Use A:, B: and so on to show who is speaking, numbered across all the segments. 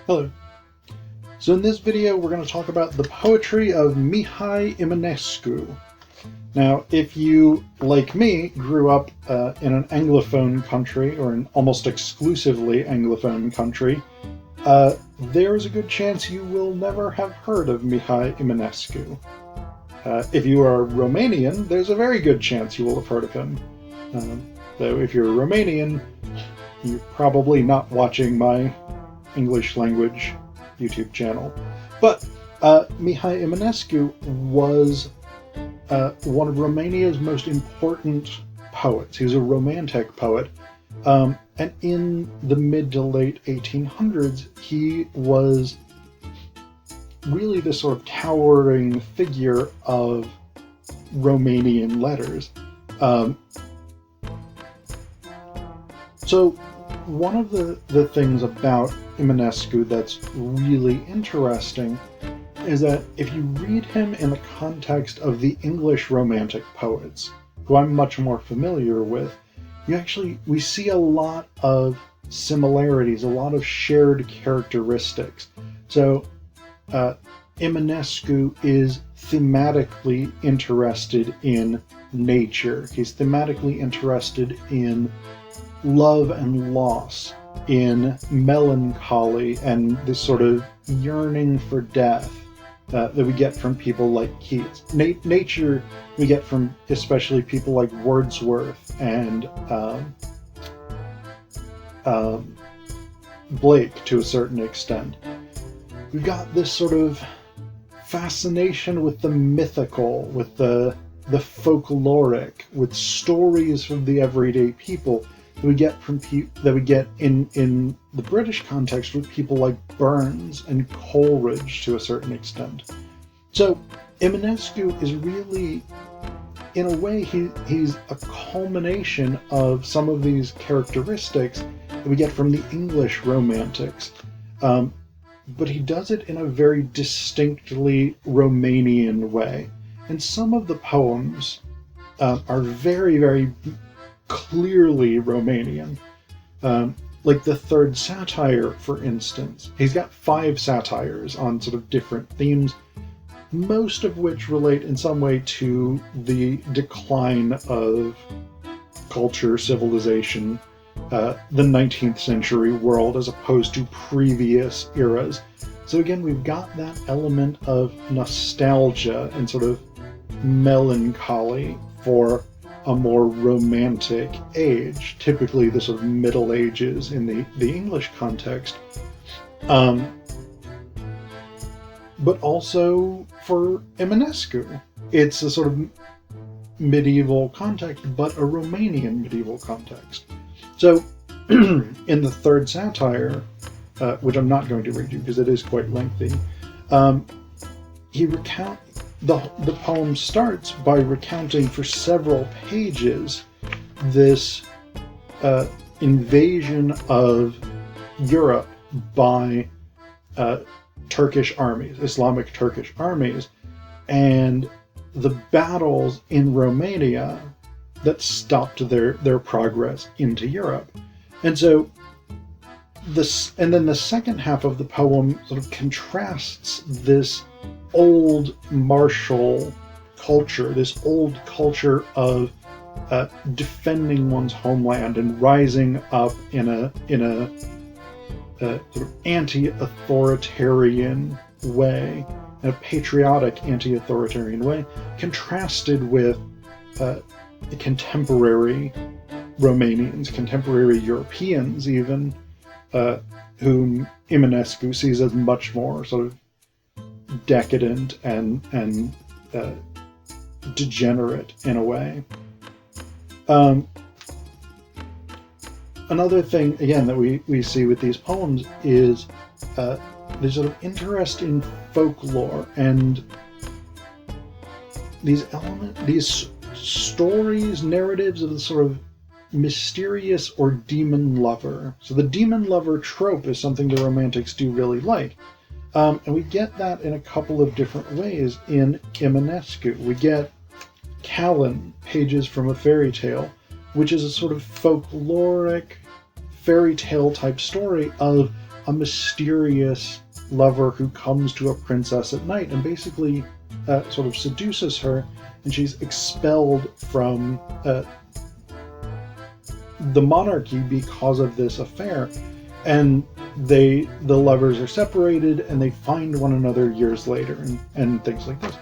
A: Hello. So in this video we're going to talk about the poetry of Mihai Eminescu. Now if you, like me, grew up in an Anglophone country, or an almost exclusively Anglophone country, there's a good chance you will never have heard of Mihai Eminescu. If you are Romanian, there's a very good chance you will have heard of him. Though if you're Romanian, you're probably not watching my English language YouTube channel. But Mihai Eminescu was one of Romania's most important poets. He was a Romantic poet. And in the mid to late 1800s, he was really this sort of towering figure of Romanian letters. So one of the things about Eminescu that's really interesting is that if you read him in the context of the English Romantic poets, who I'm much more familiar with, we see a lot of similarities, a lot of shared characteristics. So Eminescu is thematically interested in nature. He's thematically interested in love and loss, in melancholy, and this sort of yearning for death that we get from people like Keats. Nature we get from especially people like Wordsworth and Blake to a certain extent. We've got this sort of fascination with the mythical, with the folkloric, with stories from the everyday people that we get in the British context with people like Burns and Coleridge to a certain extent. So Eminescu is really, in a way, he's a culmination of some of these characteristics that we get from the English Romantics. But he does it in a very distinctly Romanian way. And some of the poems are very, very clearly Romanian. Like the third satire, for instance. He's got 5 satires on sort of different themes, most of which relate in some way to the decline of culture, civilization, the 19th century world as opposed to previous eras. So again, we've got that element of nostalgia and sort of melancholy for a more romantic age, typically the sort of Middle Ages in the English context, but also for Eminescu. It's a sort of medieval context, but a Romanian medieval context. So in the third satire, which I'm not going to read you because it is quite lengthy, the poem starts by recounting for several pages this invasion of Europe by Turkish armies, Islamic Turkish armies, and the battles in Romania that stopped their progress into Europe. And so then the second half of the poem sort of contrasts this old martial culture, this old culture of defending one's homeland and rising up in a sort of anti-authoritarian way, in a patriotic anti-authoritarian way, contrasted with contemporary Romanians, contemporary Europeans even, whom Eminescu sees as much more sort of decadent and degenerate in a way. Another thing, again, that we see with these poems is there's sort of interest in folklore and these stories, narratives of the sort of mysterious or demon lover. So the demon lover trope is something the Romantics do really like. And we get that in a couple of different ways in Eminescu. We get Callan, Pages from a Fairy Tale, which is a sort of folkloric fairy tale type story of a mysterious lover who comes to a princess at night and basically sort of seduces her, and she's expelled from the monarchy because of this affair. And the lovers are separated, and they find one another years later, and things like this.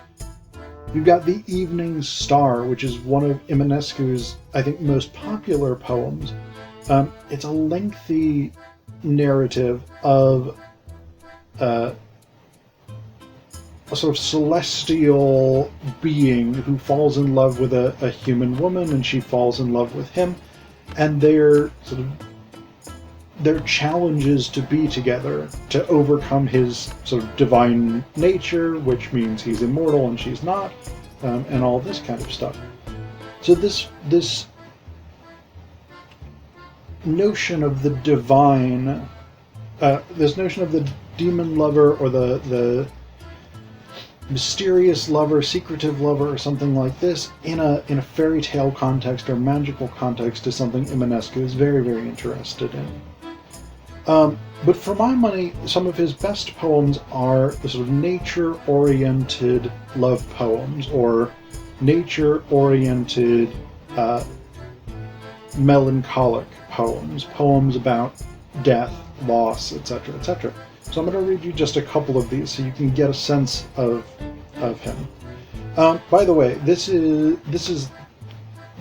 A: You've got The Evening Star, which is one of Eminescu's, I think, most popular poems. It's a lengthy narrative of a sort of celestial being who falls in love with a human woman, and she falls in love with him, and their challenges to be together, to overcome his sort of divine nature, which means he's immortal and she's not, and all this kind of stuff. So this notion of the divine, this notion of the demon lover, or the mysterious lover, secretive lover, or something like this, in a fairy tale context or magical context, is something Eminescu is very, very interested in. But for my money, some of his best poems are the sort of nature-oriented love poems, or nature-oriented melancholic poems about death, loss, etc., etc. So I'm going to read you just a couple of these so you can get a sense of him. By the way, this is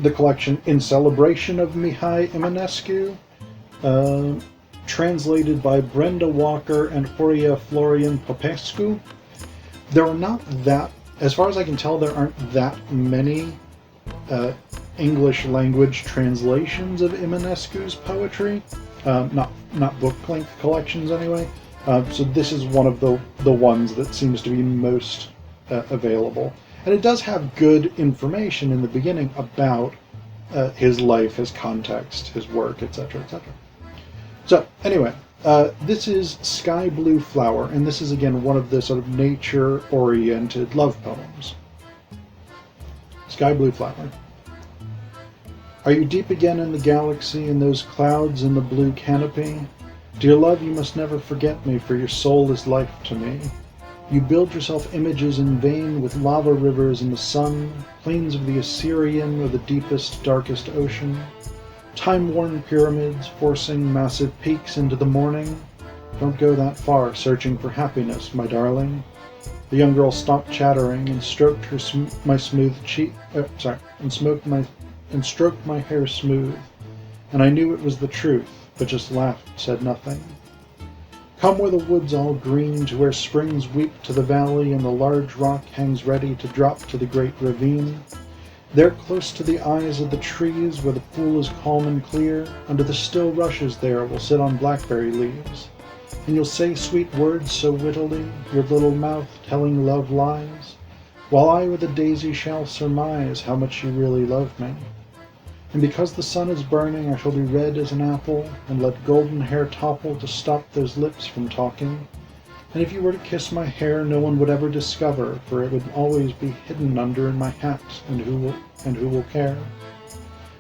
A: the collection in celebration of Mihai Eminescu, translated by Brenda Walker and Joria Florian Popescu. There are not that, as far as I can tell, there aren't that many English language translations of Eminescu's poetry. Not book-length collections anyway. So this is one of the ones that seems to be most available. And it does have good information in the beginning about his life, his context, his work, etc., etc. So, anyway, this is Sky Blue Flower, and this is, again, one of the sort of nature-oriented love poems. Sky Blue Flower. Are you deep again in the galaxy, in those clouds in the blue canopy? Dear love, you must never forget me, for your soul is life to me. You build yourself images in vain with lava rivers in the sun, plains of the Assyrian or the deepest, darkest ocean. Time-worn pyramids forcing massive peaks into the morning. Don't go that far searching for happiness, my darling. The young girl stopped chattering and stroked my smooth cheek. And stroked my hair smooth. And I knew it was the truth, but just laughed, said nothing. Come where the woods all green, to where springs weep to the valley, and the large rock hangs ready to drop to the great ravine. There, close to the eyes of the trees, where the pool is calm and clear, under the still rushes there we'll sit on blackberry leaves. And you'll say sweet words so wittily, your little mouth telling love lies, while I with a daisy shall surmise how much you really love me. And because the sun is burning, I shall be red as an apple, and let golden hair topple to stop those lips from talking. And if you were to kiss my hair, no one would ever discover, for it would always be hidden under my hat, and who will care?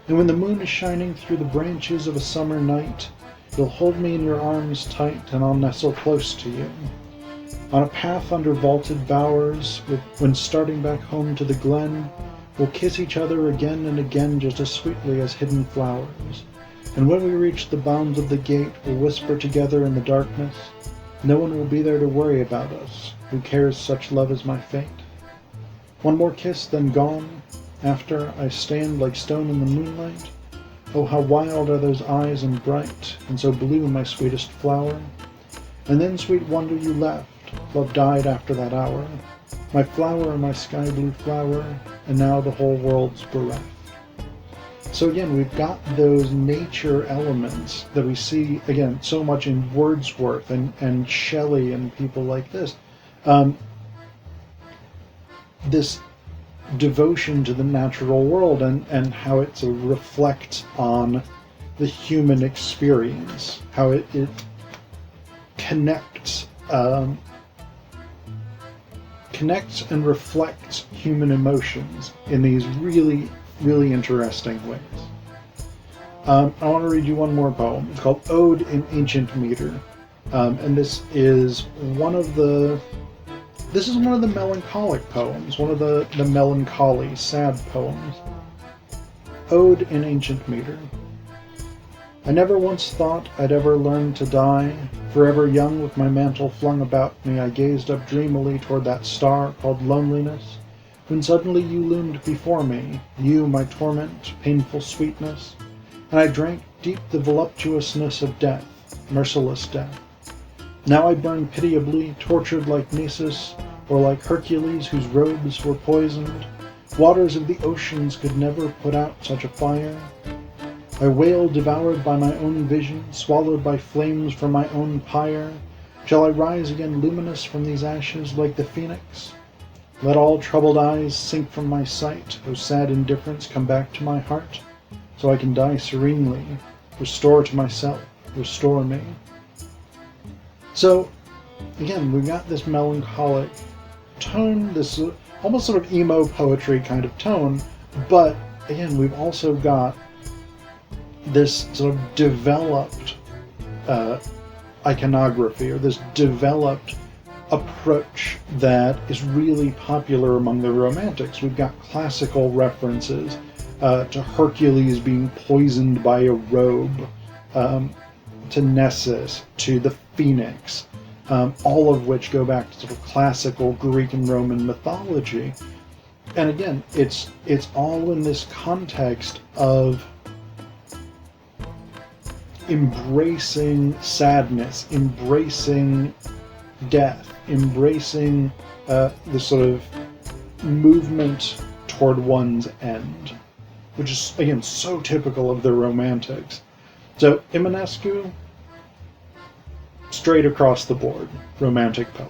A: And when the moon is shining through the branches of a summer night, you'll hold me in your arms tight, and I'll nestle close to you. On a path under vaulted bowers, when starting back home to the glen, we'll kiss each other again and again just as sweetly as hidden flowers. And when we reach the bounds of the gate, we'll whisper together in the darkness, no one will be there to worry about us. Who cares, such love is my fate. One more kiss, then gone. After, I stand like stone in the moonlight. Oh, how wild are those eyes and bright, and so blue, my sweetest flower. And then, sweet wonder, you left. Love died after that hour. My flower, my sky blue flower, and now the whole world's bereft. So again, we've got those nature elements that we see, again, so much in Wordsworth and Shelley and people like this. This devotion to the natural world and how it sort of reflects on the human experience, how it connects and reflects human emotions in these really, really interesting ways. I want to read you one more poem. It's called Ode in Ancient Meter. And this is one of the melancholic poems, one of the melancholy, sad poems. Ode in Ancient Meter. I never once thought I'd ever learn to die. Forever young with my mantle flung about me, I gazed up dreamily toward that star called loneliness, when suddenly you loomed before me, you, my torment, painful sweetness, and I drank deep the voluptuousness of death, merciless death. Now I burn pitiably, tortured like Nisus, or like Hercules whose robes were poisoned. Waters of the oceans could never put out such a fire. I wail, devoured by my own vision, swallowed by flames from my own pyre. Shall I rise again luminous from these ashes like the phoenix? Let all troubled eyes sink from my sight, O sad indifference, come back to my heart, so I can die serenely, restore to myself, restore me. So, again, we've got this melancholic tone, this almost sort of emo poetry kind of tone, but again, we've also got this sort of developed iconography, or this developed approach that is really popular among the Romantics. We've got classical references to Hercules being poisoned by a robe, to Nessus, to the Phoenix, all of which go back to sort of classical Greek and Roman mythology. And again, it's all in this context of embracing sadness, embracing death, embracing this sort of movement toward one's end, which is, again, so typical of the Romantics. So, Eminescu, straight across the board, Romantic poet.